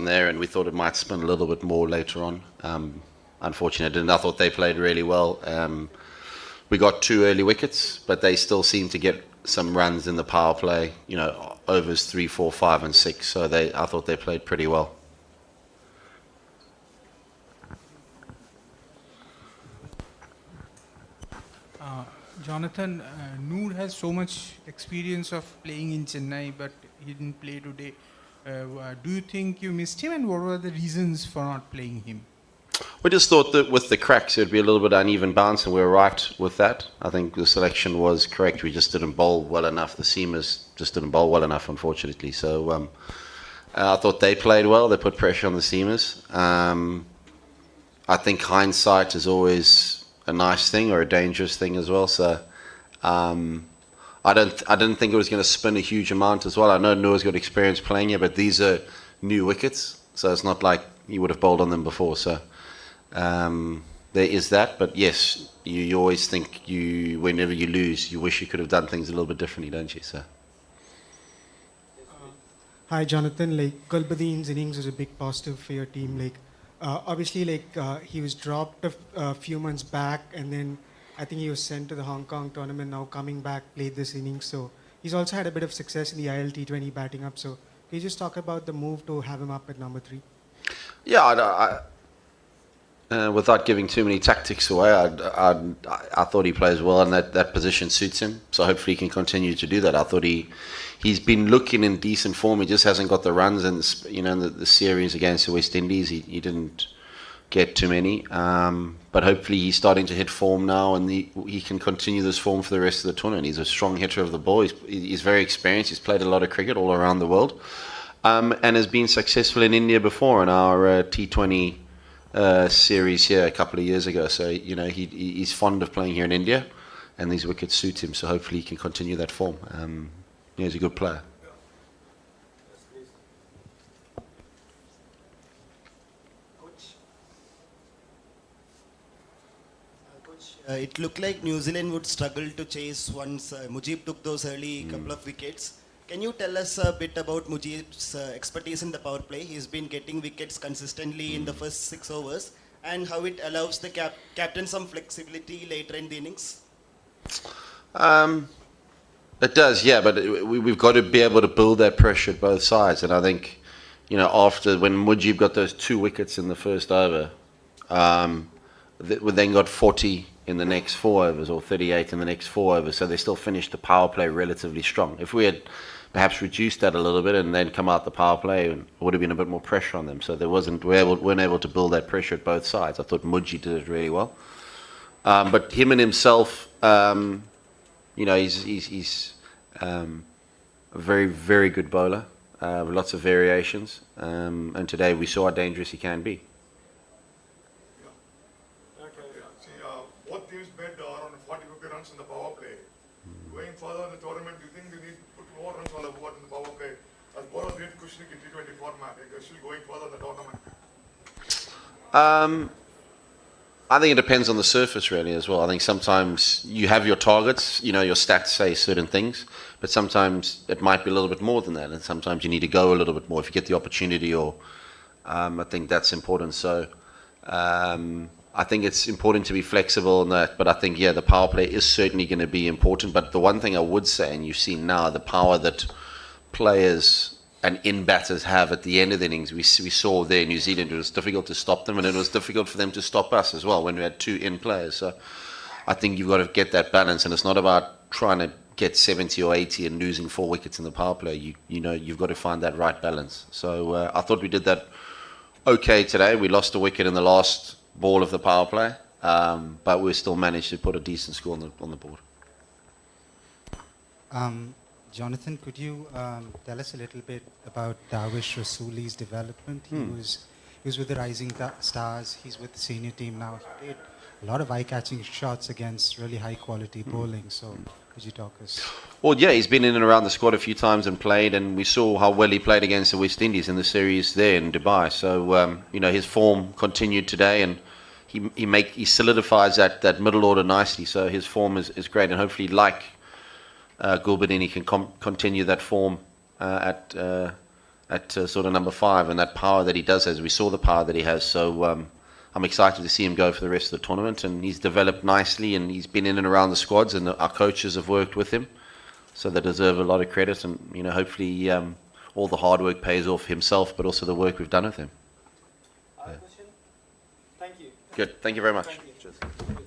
there, and we thought it might spin a little bit more later on. Unfortunately, it didn't. I thought they played really well. We got 2 early wickets, but they still seemed to get some runs in the power play, overs 3, 4, 5 and 6. So I thought they played pretty well. Jonathan, Noor has so much experience of playing in Chennai, but he didn't play today. Do you think you missed him, and what were the reasons for not playing him? We just thought that with the cracks, it would be a little bit uneven bounce, and we were right with that. I think the selection was correct. We just didn't bowl well enough. The seamers just didn't bowl well enough, unfortunately. So I thought they played well. They put pressure on the seamers. I think hindsight is always a nice thing or a dangerous thing as well. So I didn't think it was going to spin a huge amount as well. I know Noor's got experience playing here, but these are new wickets, so it's not like he would have bowled on them before. So there is that, but yes, you always think whenever you lose, you wish you could have done things a little bit differently, don't you? So. Hi, Jonathan. Kulbadeen's innings was a big positive for your team. Obviously, he was dropped a few months back, and then I think he was sent to the Hong Kong tournament. Now coming back, played this innings. So he's also had a bit of success in the T20 batting up. So can you just talk about the move to have him up at number 3? Yeah, without giving too many tactics away, I thought he plays well, and that position suits him. So hopefully he can continue to do that. I thought he's been looking in decent form. He just hasn't got the runs, and in the series against the West Indies, he didn't get too many. But hopefully he's starting to hit form now, and he can continue this form for the rest of the tournament. He's a strong hitter of the ball. He's very experienced. He's played a lot of cricket all around the world, and has been successful in India before in our T20 series here a couple of years ago. So he's fond of playing here in India, and these wickets suit him. So hopefully he can continue that form. He's a good player. It looked like New Zealand would struggle to chase once Mujib took those early couple of wickets. Can you tell us a bit about Mujib's expertise in the power play? He's been getting wickets consistently in the first 6 overs, and how it allows the captain some flexibility later in the innings? It does, yeah, but we've got to be able to build that pressure at both sides. And I think, after when Mujib got those 2 wickets in the first over, we then got 40 in the next 4 overs, or 38 in the next 4 overs. So they still finished the power play relatively strong. If we had perhaps reduced that a little bit and then come out the power play, it would have been a bit more pressure on them. So we weren't able to build that pressure at both sides. I thought Mujib did it really well. But him and himself, he's a very, very good bowler, with lots of variations. And today we saw how dangerous he can be. Both teams bet around 40-50 runs in the power play. Going further in the tournament, do you think they need to put more runs on the board in the power play? As bowlers need cushioning in T20 format, they're still going further in the tournament. I think it depends on the surface really as well. I think sometimes you have your targets, your stats say certain things, but sometimes it might be a little bit more than that, and sometimes you need to go a little bit more if you get the opportunity, or I think that's important. So I think it's important to be flexible in that, but I think, the power play is certainly going to be important. But the one thing I would say, and you've seen now, the power that players and in-batters have at the end of the innings, we saw there in New Zealand, it was difficult to stop them, and it was difficult for them to stop us as well when we had 2 in-players. So I think you've got to get that balance, and it's not about trying to get 70 or 80 and losing 4 wickets in the power play. You've got to find that right balance. So I thought we did that okay today. We lost a wicket in the last ball of the power play, but we still managed to put a decent score on the board. Jonathan, could you tell us a little bit about Darwish Rasuli's development? He was with the Rising Stars. He's with the senior team now. He played a lot of eye-catching shots against really high-quality bowling. So could you talk us? Well, yeah, he's been in and around the squad a few times and played, and we saw how well he played against the West Indies in the series there in Dubai. So, his form continued today, and he solidifies that middle order nicely. So his form is great, and hopefully, like Gulbadini, can continue that form at at sort of number 5, and that power that he does has. We saw the power that he has, so I'm excited to see him go for the rest of the tournament, and he's developed nicely, and he's been in and around the squads, and our coaches have worked with him, so they deserve a lot of credit, and hopefully all the hard work pays off himself, but also the work we've done with him. Question? Thank you. Good, thank you very much. Thank you. Cheers.